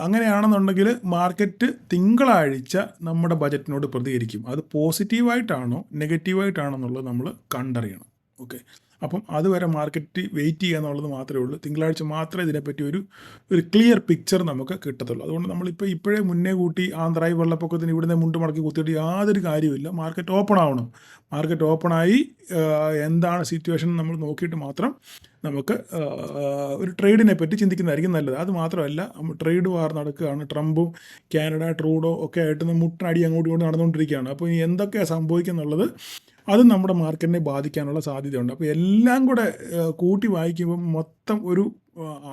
അങ്ങനെയാണെന്നുണ്ടെങ്കിൽ മാർക്കറ്റ് തിങ്കളാഴ്ച നമ്മുടെ ബജറ്റിനോട് പ്രതികരിക്കും. അത് പോസിറ്റീവായിട്ടാണോ നെഗറ്റീവായിട്ടാണോ എന്നുള്ളത് നമ്മൾ കണ്ടറിയണം. ഓക്കെ, അപ്പം അതുവരെ മാർക്കറ്റ് വെയിറ്റ് ചെയ്യുക എന്നുള്ളത് മാത്രമേ ഉള്ളൂ. തിങ്കളാഴ്ച മാത്രമേ ഇതിനെപ്പറ്റി ഒരു ക്ലിയർ പിക്ചർ നമുക്ക് കിട്ടത്തുള്ളൂ. അതുകൊണ്ട് നമ്മളിപ്പോൾ ഇപ്പോഴേ മുന്നേ കൂട്ടി ആന്ധ്രായി വെള്ളപ്പൊക്കത്തിന് ഇവിടുന്ന് മുണ്ട് മടക്കി കുത്തിയിട്ട് യാതൊരു കാര്യമില്ല. മാർക്കറ്റ് ഓപ്പൺ ആവണം. മാർക്കറ്റ് ഓപ്പണായി എന്താണ് സിറ്റുവേഷൻ നമ്മൾ നോക്കിയിട്ട് മാത്രം നമുക്ക് ഒരു ട്രേഡിനെ പറ്റി ചിന്തിക്കുന്നതായിരിക്കും നല്ലത്. അത് മാത്രമല്ല, ട്രേഡ് വാർ നടക്കുകയാണ്. ട്രംപും കാനഡ ട്രൂഡോ ഒക്കെ ആയിട്ട് മുട്ടനടി അങ്ങോട്ടും ഇങ്ങോട്ടും നടന്നുകൊണ്ടിരിക്കുകയാണ്. അപ്പോൾ ഇനി എന്തൊക്കെയാണ് സംഭവിക്കുന്നുള്ളത് അത് നമ്മുടെ മാർക്കറ്റിനെ ബാധിക്കാനുള്ള സാധ്യതയുണ്ട്. അപ്പോൾ എല്ലാം കൂടെ കൂട്ടി വായിക്കുമ്പം മൊത്തം ഒരു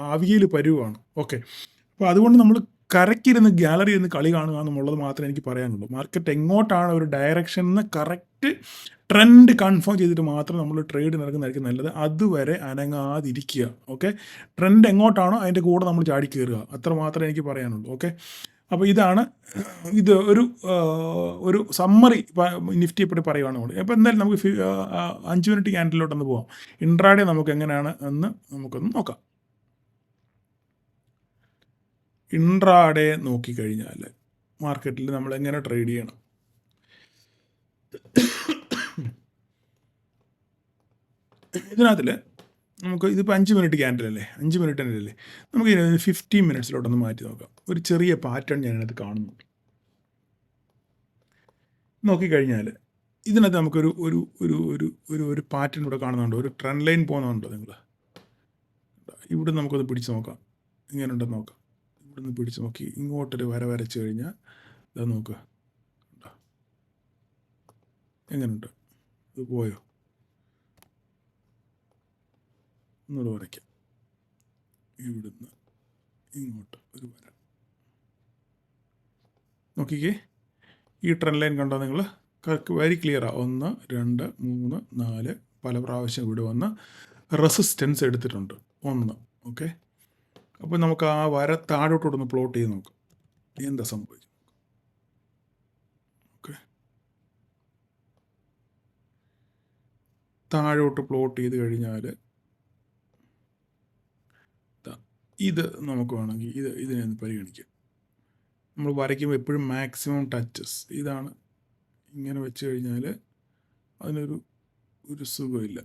ആവിയൽ പരുവാണ്. ഓക്കെ, അപ്പോൾ അതുകൊണ്ട് നമ്മൾ കരക്കിരുന്ന് ഗാലറി ഇരുന്ന് കളി കാണുക എന്നുള്ളത് മാത്രമേ എനിക്ക് പറയാനുള്ളൂ. മാർക്കറ്റ് എങ്ങോട്ടാണ് ഒരു ഡയറക്ഷൻ എന്ന് കറക്റ്റ് ട്രെൻഡ് കൺഫേം ചെയ്തിട്ട് മാത്രം നമ്മൾ ട്രേഡ് നടക്കുന്നതായിരിക്കും നല്ലത്. അതുവരെ അനങ്ങാതിരിക്കുക. ഓക്കെ, ട്രെൻഡ് എങ്ങോട്ടാണോ അതിൻ്റെ കൂടെ നമ്മൾ ചാടി കയറുക, അത്ര മാത്രമേ എനിക്ക് പറയാനുള്ളൂ. ഓക്കെ, അപ്പോൾ ഇത് ഒരു സമ്മറി നിഫ്റ്റിയെ പറ്റി പറയുകയാണ് നമ്മൾ. അപ്പോൾ എന്തായാലും നമുക്ക് 5 മിനിറ്റ് ക്യാൻഡിലോട്ടൊന്ന് പോകാം. ഇൻട്രാഡേ നമുക്ക് എങ്ങനെയാണ് എന്ന് നമുക്കൊന്ന് നോക്കാം. ഇൻട്രാഡേ നോക്കിക്കഴിഞ്ഞാൽ മാർക്കറ്റിൽ നമ്മൾ എങ്ങനെ ട്രേഡ് ചെയ്യണം. ഇതിനകത്തിൽ നമുക്ക് ഇതിപ്പോൾ 5 മിനിറ്റ് ക്യാൻഡിലല്ലേ, 5 മിനിറ്റ് അല്ലേ, നമുക്ക് ഇതിനകത്ത് 15 മിനിറ്റ്സിലോട്ടൊന്ന് മാറ്റി നോക്കാം. ഒരു ചെറിയ പാറ്റേൺ ഞാനതിനകത്ത് കാണുന്നുണ്ട്. നോക്കിക്കഴിഞ്ഞാൽ ഇതിനകത്ത് നമുക്കൊരു ഒരു ഒരു ഒരു ഒരു ഒരു പാറ്റേൺ ഇവിടെ കാണുന്നുണ്ട്. ഒരു ട്രെൻഡ് ലൈൻ പോകുന്നുണ്ടോ നിങ്ങൾ? ഇവിടെ നമുക്കൊന്ന് പിടിച്ച് നോക്കാം, ഇങ്ങനെ ഉണ്ടെന്ന് നോക്കാം. ഇവിടെ നിന്ന് പിടിച്ച് നോക്കി ഇങ്ങോട്ടൊരു വരച്ച് കഴിഞ്ഞാൽ ഇതാ നോക്കുക, എങ്ങനെയുണ്ട്? ഇത് പോയോ? ഒന്നുകൂടെ വരയ്ക്കാം. ഇവിടുന്ന് ഇങ്ങോട്ട് ഒരു വര നോക്കിക്കേ. ഈ ട്രെൻഡ് ലൈൻ കണ്ടോ നിങ്ങൾ? വെരി ക്ലിയറാണ്. 1 2 3 4 പല പ്രാവശ്യം ഇവിടെ വന്ന് റെസിസ്റ്റൻസ് എടുത്തിട്ടുണ്ട് 1. ഓക്കെ, അപ്പോൾ നമുക്ക് ആ വര താഴോട്ടോടൊന്ന് പ്ലോട്ട് ചെയ്ത് നോക്കാം എന്താ സംഭവിക്കും. ഓക്കെ, താഴോട്ട് പ്ലോട്ട് ചെയ്ത് കഴിഞ്ഞാൽ ഇത് നമുക്ക് വേണമെങ്കിൽ ഇതിനെ ഒന്ന് പരിഗണിക്കാം. നമ്മൾ വരയ്ക്കുമ്പോൾ എപ്പോഴും മാക്സിമം ടച്ചസ് ഇതാണ്. ഇങ്ങനെ വെച്ച് കഴിഞ്ഞാൽ അതിനൊരു സുഖമില്ല.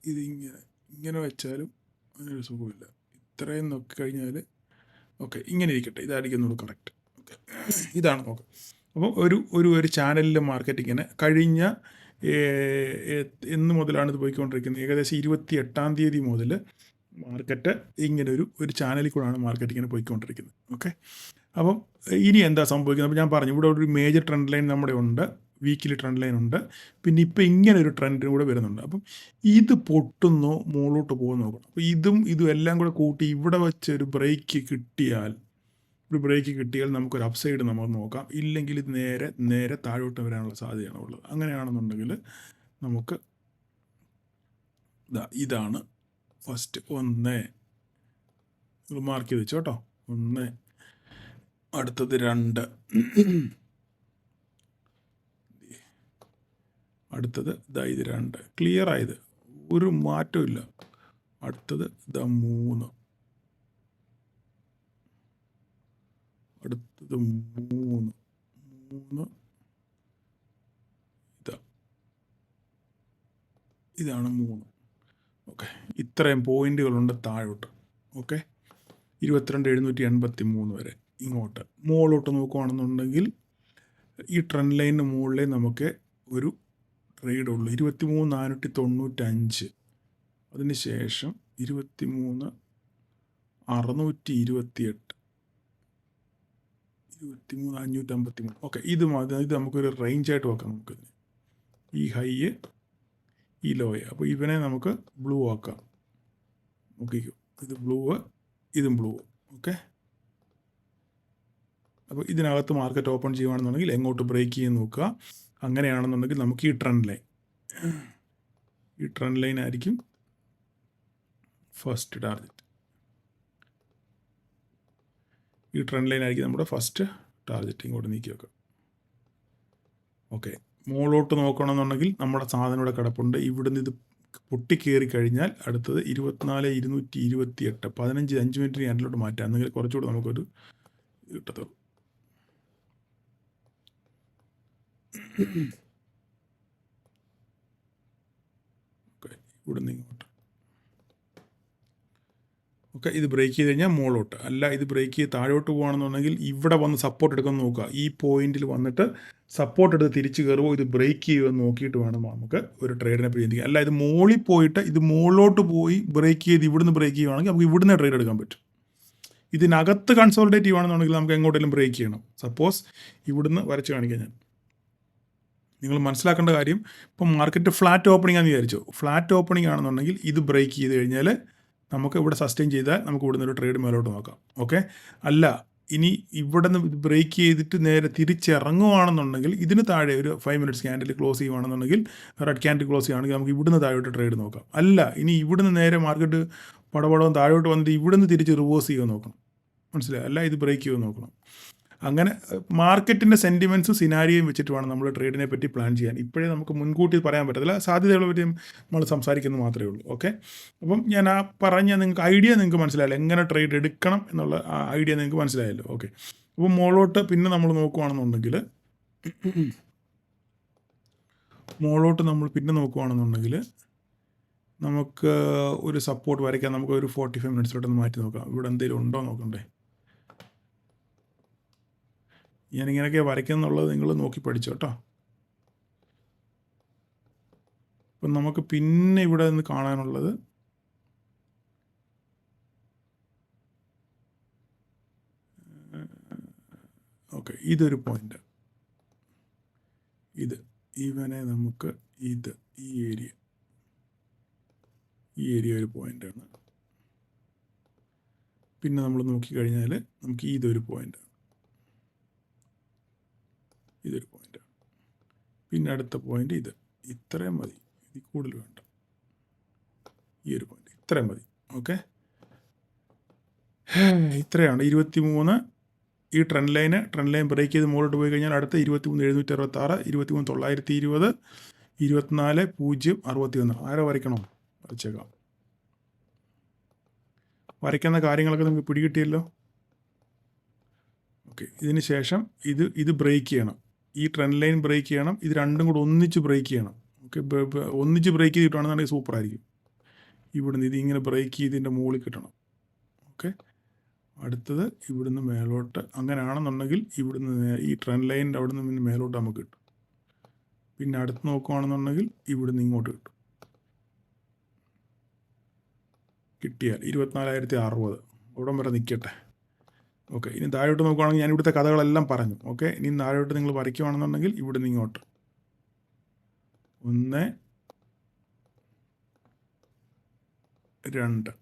ഇങ്ങനെ വെച്ചാലും അതിനൊരു സുഖമില്ല. ഇത്രയും നോക്കി കഴിഞ്ഞാൽ ഓക്കെ ഇങ്ങനെ ഇരിക്കട്ടെ, ഇതായിരിക്കും ഒന്നുകൂടെ കറക്റ്റ്. ഓക്കെ, ഇതാണ് നോക്കാം. അപ്പോൾ ഒരു ചാനലിലെ മാർക്കറ്റിങ്ങിന് കഴിഞ്ഞ എന്ന് മുതലാണ് ഇത് പോയിക്കൊണ്ടിരിക്കുന്നത്? ഏകദേശം 28-ാം തീയതി മുതൽ മാർക്കറ്റ് ഇങ്ങനെ ഒരു ചാനലിൽ കൂടെയാണ് മാർക്കറ്റ് ഇങ്ങനെ പോയിക്കൊണ്ടിരിക്കുന്നത്. ഓക്കെ, അപ്പം ഇനി എന്താ സംഭവിക്കുന്നത്? അപ്പോൾ ഞാൻ പറഞ്ഞു ഇവിടെ ഒരു മേജർ ട്രെൻഡ് ലൈൻ നമ്മുടെ ഉണ്ട്, വീക്കിലി ട്രെൻഡ് ലൈൻ ഉണ്ട്, പിന്നെ ഇപ്പോൾ ഇങ്ങനെ ഒരു ട്രെൻഡിനും കൂടെ വരുന്നുണ്ട്. അപ്പം ഇത് പൊട്ടുന്നോ മുകളിലോട്ട് പോകുന്ന നോക്കണം. അപ്പോൾ ഇതും എല്ലാം കൂടെ കൂട്ടി ഇവിടെ വെച്ച് ഒരു ബ്രേക്ക് കിട്ടിയാൽ നമുക്കൊരു അപ്സൈഡ് നമുക്ക് നോക്കാം. ഇല്ലെങ്കിൽ ഇത് നേരെ താഴോട്ട് വരാനുള്ള സാധ്യതയാണ് ഉള്ളത്. അങ്ങനെയാണെന്നുണ്ടെങ്കിൽ നമുക്ക് ഇതാണ് ഫസ്റ്റ് 1 മാർക്ക് ചെയ്ത് വെച്ചോ കേട്ടോ. 1, അടുത്തത് 2, അടുത്തത് ഇത് 2, ക്ലിയർ ആയത്, ഒരു മാറ്റമില്ല. അടുത്തത് 3, അടുത്തത് 3, ഇതാണ് 3. ഓക്കെ, ഇത്രയും പോയിന്റുകളുണ്ട് താഴോട്ട്. ഓക്കെ, 22,783 വരെ ഇങ്ങോട്ട്. മുകളിലോട്ട് നോക്കുകയാണെന്നുണ്ടെങ്കിൽ ഈ ട്രെൻഡ് ലൈനിന് മുകളിലേ നമുക്ക് ഒരു ട്രേഡ് ഉള്ളൂ. 23,495, അതിന് ശേഷം 23,628, 23,553. ഓക്കെ, ഇത് നമുക്കൊരു റേഞ്ചായിട്ട് വെക്കാം. നമുക്ക് ഈ ഹൈ ഈ ലോയ. അപ്പോൾ ഇവനെ നമുക്ക് ബ്ലൂ ആക്കാം. നോക്കിക്കോ, ഇത് ബ്ലൂ, ഇതും ബ്ലൂ. ഓക്കെ, അപ്പോൾ ഇതിനകത്ത് മാർക്കറ്റ് ഓപ്പൺ ചെയ്യുകയാണെന്നുണ്ടെങ്കിൽ എങ്ങോട്ട് ബ്രേക്ക് ചെയ്യാൻ നോക്കുക. അങ്ങനെയാണെന്നുണ്ടെങ്കിൽ നമുക്ക് ഈ ട്രെൻഡ് ലൈൻ ആയിരിക്കും ഫസ്റ്റ് ടാർഗറ്റ്. ഈ ട്രെൻഡ് ലൈൻ ആയിരിക്കും നമ്മുടെ ഫസ്റ്റ് ടാർഗറ്റ്. ഇങ്ങോട്ട് നീക്കി വെക്കാം. ഓക്കെ, മുകളിലോട്ട് നോക്കണമെന്നുണ്ടെങ്കിൽ നമ്മുടെ സാധനം ഇവിടെ കിടപ്പുണ്ട്. ഇവിടുന്ന് ഇത് പൊട്ടിക്കേറി കഴിഞ്ഞാൽ അടുത്തത് 24,228, 5 മിനിറ്റിന് ക്യാൻഡിലോട്ട് മാറ്റാം. എന്നെങ്കിൽ കുറച്ചുകൂടെ നമുക്കൊരു കിട്ടത്തുള്ളൂ. ഓക്കെ, ഇവിടുന്ന് ഇങ്ങോട്ട്. ഓക്കെ, ഇത് ബ്രേക്ക് ചെയ്ത് കഴിഞ്ഞാൽ മുകളിലോട്ട്. അല്ല, ഇത് ബ്രേക്ക് ചെയ്ത് താഴോട്ട് പോകുകയാണെന്നുണ്ടെങ്കിൽ ഇവിടെ വന്ന് സപ്പോർട്ട് എടുക്കാൻ നോക്കുക. ഈ പോയിന്റിൽ വന്നിട്ട് സപ്പോർട്ട് എടുത്ത് തിരിച്ച് കയറുമോ, ഇത് ബ്രേക്ക് ചെയ്യുമെന്ന് നോക്കിയിട്ട് വേണം നമുക്ക് ഒരു ട്രേഡിനെ ചിന്തിക്കാം. അല്ല, ഇത് മുകളിൽ പോയിട്ട് ഇത് മുകളിലോട്ട് പോയി ബ്രേക്ക് ചെയ്ത് ഇവിടുന്ന് ബ്രേക്ക് ചെയ്യുകയാണെങ്കിൽ നമുക്ക് ഇവിടുന്ന് ട്രേഡ് എടുക്കാൻ പറ്റും. ഇതിനകത്ത് കൺസോൾട്ടേറ്റ് ചെയ്യുകയാണെന്നുണ്ടെങ്കിൽ നമുക്ക് എങ്ങോട്ടെങ്കിലും ബ്രേക്ക് ചെയ്യണം. സപ്പോസ് ഇവിടുന്ന് വരച്ച് കാണിക്കാം ഞാൻ. നിങ്ങൾ മനസ്സിലാക്കേണ്ട കാര്യം, ഇപ്പം മാർക്കറ്റ് ഫ്ലാറ്റ് ഓപ്പണിംഗ് ആണെന്ന് വിചാരിച്ചു. ഫ്ലാറ്റ് ഓപ്പണിംഗ് ആണെന്നുണ്ടെങ്കിൽ ഇത് ബ്രേക്ക് ചെയ്ത് കഴിഞ്ഞാൽ നമുക്ക് ഇവിടെ സസ്റ്റെയിൻ ചെയ്താൽ നമുക്ക് ഇവിടുന്ന് ഒരു ട്രേഡ് മേലോട്ട് നോക്കാം. ഓക്കെ, അല്ല ഇനി ഇവിടെ നിന്ന് ബ്രേക്ക് ചെയ്തിട്ട് നേരെ തിരിച്ചിറങ്ങുവാണെന്നുണ്ടെങ്കിൽ ഇതിന് താഴെ ഒരു 5 മിനിറ്റ്സ് ക്യാൻഡിൽ ക്ലോസ് ചെയ്യുവാണെന്നുണ്ടെങ്കിൽ, റെഡ് ക്യാൻഡിൽ ക്ലോസ് ചെയ്യുകയാണെങ്കിൽ നമുക്ക് ഇവിടുന്ന് താഴോട്ട് ട്രേഡ് നോക്കാം. അല്ല, ഇനി ഇവിടുന്ന് നേരെ മാർക്കറ്റ് പടപടം താഴോട്ട് വന്നിട്ട് ഇവിടുന്ന് തിരിച്ച് റിവേഴ്സ് ചെയ്യുക നോക്കണം. മനസ്സിലായി? അല്ല, ഇത് ബ്രേക്ക് ചെയ്യുക നോക്കണം. അങ്ങനെ മാർക്കറ്റിൻ്റെ സെൻറ്റിമെൻറ്റ്സും സിനാരിയും വെച്ചിട്ട് വേണം നമ്മൾ ട്രേഡിനെ പറ്റി പ്ലാൻ ചെയ്യാൻ. ഇപ്പോഴേ നമുക്ക് മുൻകൂട്ടി പറയാൻ പറ്റത്തില്ല. സാധ്യതകളെ പറ്റി നമ്മൾ സംസാരിക്കുന്നത് മാത്രമേ ഉള്ളൂ. ഓക്കെ, അപ്പം ഞാൻ ആ പറഞ്ഞ നിങ്ങൾക്ക് ഐഡിയ നിങ്ങൾക്ക് മനസ്സിലായല്ലോ, എങ്ങനെ ട്രേഡ് എടുക്കണം എന്നുള്ള ആ ഐഡിയ നിങ്ങൾക്ക് മനസ്സിലായല്ലോ. ഓക്കെ, അപ്പം മുകളിലോട്ട് പിന്നെ നമ്മൾ നോക്കുകയാണെന്നുണ്ടെങ്കിൽ നമുക്ക് ഒരു സപ്പോർട്ട് വരയ്ക്കാൻ നമുക്ക് ഒരു 45 മിനിറ്റ്സിലോട്ടൊന്ന് മാറ്റി നോക്കാം. ഇവിടെ എന്തെങ്കിലും ഉണ്ടോ നോക്കണ്ടേ? ഞാനിങ്ങനെയൊക്കെ വരയ്ക്കുന്നുള്ളത് നിങ്ങൾ നോക്കി പഠിച്ചോ കേട്ടോ. അപ്പം നമുക്ക് പിന്നെ ഇവിടെ നിന്ന് കാണാനുള്ളത് ഓക്കെ, ഇതൊരു പോയിന്റ്. ഇവനെ നമുക്ക് ഈ ഏരിയ ഒരു പോയിന്റാണ്. പിന്നെ നമ്മൾ നോക്കിക്കഴിഞ്ഞാൽ നമുക്ക് ഇതൊരു പോയിന്റാണ്. ഇതൊരു പോയിന്റാണ്. പിന്നെ അടുത്ത പോയിന്റ് ഇത്രയും മതി, ഇതിൽ കൂടുതൽ വേണ്ട. ഈ ഒരു പോയിന്റ് ഇത്രയും മതി. ഓക്കെ, ഇത്രയാണ് 23. ഈ ട്രെൻഡ് ലൈൻ ബ്രേക്ക് ചെയ്ത് മുകളിലോട്ട് പോയി കഴിഞ്ഞാൽ അടുത്ത 23,766, 23,920, 24,061. ആരെ വരയ്ക്കണം? വരച്ചേക്കാം. വരയ്ക്കുന്ന കാര്യങ്ങളൊക്കെ നിങ്ങൾക്ക് പിടികിട്ടിയല്ലോ. ഓക്കെ, ഇതിന് ശേഷം ഇത് ബ്രേക്ക് ചെയ്യണം. ഈ ട്രെൻഡ് ലൈൻ ബ്രേക്ക് ചെയ്യണം. ഇത് രണ്ടും കൂടെ ഒന്നിച്ച് ബ്രേക്ക് ചെയ്യണം. ഓക്കെ, ഒന്നിച്ച് ബ്രേക്ക് ചെയ്തിട്ടാണെന്നുണ്ടെങ്കിൽ സൂപ്പറായിരിക്കും. ഇവിടുന്ന് ഇതിങ്ങനെ ബ്രേക്ക് ചെയ്തിൻ്റെ മുകളിൽ കിട്ടണം. ഓക്കെ, അടുത്തത് ഇവിടുന്ന് മേലോട്ട്. അങ്ങനെയാണെന്നുണ്ടെങ്കിൽ ഇവിടുന്ന് ഈ ട്രെൻഡ് ലൈനിൻ്റെ അവിടെ നിന്ന് മേലോട്ട് നമുക്ക് കിട്ടും. പിന്നെ അടുത്ത് നോക്കുകയാണെന്നുണ്ടെങ്കിൽ ഇവിടുന്ന് ഇങ്ങോട്ട് കിട്ടും. കിട്ടിയാൽ 24,060 അവിടം വരെ നിൽക്കട്ടെ. ഓക്കെ, ഇനി താഴോട്ട് നോക്കുകയാണെങ്കിൽ ഞാൻ ഇവിടുത്തെ കഥകളെല്ലാം പറഞ്ഞു. ഓക്കെ, ഇനി താഴോട്ട് നിങ്ങൾ വരയ്ക്കുകയാണെന്നുണ്ടെങ്കിൽ ഇവിടുന്ന് ഇങ്ങോട്ട് 1 2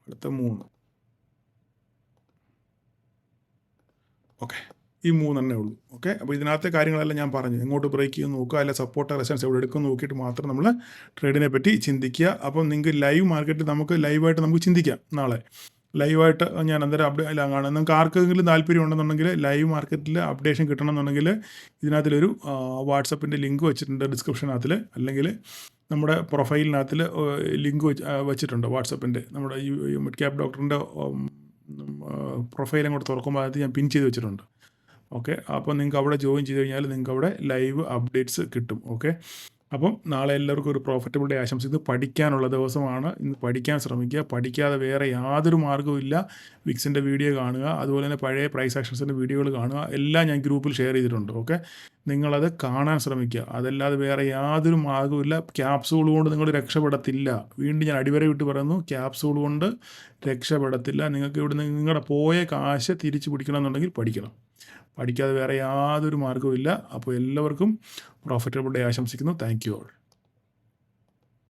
അടുത്ത 3. ഓക്കെ, ഈ 3 തന്നെ ഉള്ളൂ. ഓക്കെ, അപ്പോൾ ഇതിനകത്തെ കാര്യങ്ങളെല്ലാം ഞാൻ പറഞ്ഞു. എങ്ങോട്ട് ബ്രേക്ക് ചെയ്ത് നോക്കുക, അല്ല സപ്പോർട്ട് റെസിസ്റ്റൻസ് എവിടെ എടുക്കും നോക്കിയിട്ട് മാത്രം നമ്മൾ ട്രേഡിനെ പറ്റി ചിന്തിക്കുക. അപ്പം നിങ്ങൾക്ക് ലൈവ് മാർക്കറ്റിൽ നമുക്ക് ലൈവായിട്ട് നമുക്ക് ചിന്തിക്കാം. നാളെ ലൈവായിട്ട് ഞാൻ അന്നേരം എല്ലാം കാണാം. നിങ്ങൾക്ക് ആർക്കെങ്കിലും താല്പര്യം ഉണ്ടെന്നുണ്ടെങ്കിൽ ലൈവ് മാർക്കറ്റിൽ അപ്ഡേഷൻ കിട്ടണമെന്നുണ്ടെങ്കിൽ ഇതിനകത്തിലൊരു വാട്സപ്പിൻ്റെ ലിങ്ക് വെച്ചിട്ടുണ്ട് ഡിസ്ക്രിപ്ഷനകത്തിൽ, അല്ലെങ്കിൽ നമ്മുടെ പ്രൊഫൈലിനകത്തിൽ ലിങ്ക് വെച്ചിട്ടുണ്ട് വാട്സപ്പിൻ്റെ. നമ്മുടെ ഈ മിഡ് ക്യാപ് ഡോക്ടറിൻ്റെ പ്രൊഫൈലും കൂടെ തുറക്കുമ്പോൾ അത് ഞാൻ പിൻ ചെയ്ത് വെച്ചിട്ടുണ്ട്. ഓക്കെ, അപ്പോൾ നിങ്ങൾക്ക് അവിടെ ജോയിൻ ചെയ്ത് കഴിഞ്ഞാൽ നിങ്ങൾക്ക് അവിടെ ലൈവ് അപ്ഡേറ്റ്സ് കിട്ടും. ഓക്കെ, അപ്പം നാളെ എല്ലാവർക്കും ഒരു പ്രോഫിറ്റബിൾ ഡേ ആശംസിക്കുന്നു. പഠിക്കാനുള്ള ദിവസമാണ്. ഇന്ന് പഠിക്കാൻ ശ്രമിക്കുക. പഠിക്കാതെ വേറെ യാതൊരു മാർഗ്ഗവും ഇല്ല. വിക്സിൻ്റെ വീഡിയോ കാണുക, അതുപോലെ തന്നെ പഴയ പ്രൈസ് ആക്ഷൻസിൻ്റെ വീഡിയോകൾ കാണുക. എല്ലാം ഞാൻ ഗ്രൂപ്പിൽ ഷെയർ ചെയ്തിട്ടുണ്ട്. ഓക്കെ, നിങ്ങളത് കാണാൻ ശ്രമിക്കുക. അതല്ലാതെ വേറെ യാതൊരു മാർഗ്ഗവും. ക്യാപ്സൂൾ കൊണ്ട് നിങ്ങൾ രക്ഷപ്പെടത്തില്ല. വീണ്ടും ഞാൻ അടിവര വിട്ട് പറയുന്നു, ക്യാപ്സൂൾ കൊണ്ട് രക്ഷപ്പെടത്തില്ല. നിങ്ങൾക്ക് ഇവിടുന്ന് നിങ്ങളുടെ പോയ കാശ് തിരിച്ചു പിടിക്കണമെന്നുണ്ടെങ്കിൽ പഠിക്കണം. പഠിക്കാതെ വേറെ യാതൊരു മാർഗ്ഗവും ഇല്ല. അപ്പോൾ എല്ലാവർക്കും പ്രോഫിറ്റബിൾ ഡേ ആശംസിക്കുന്നു. Thank you all.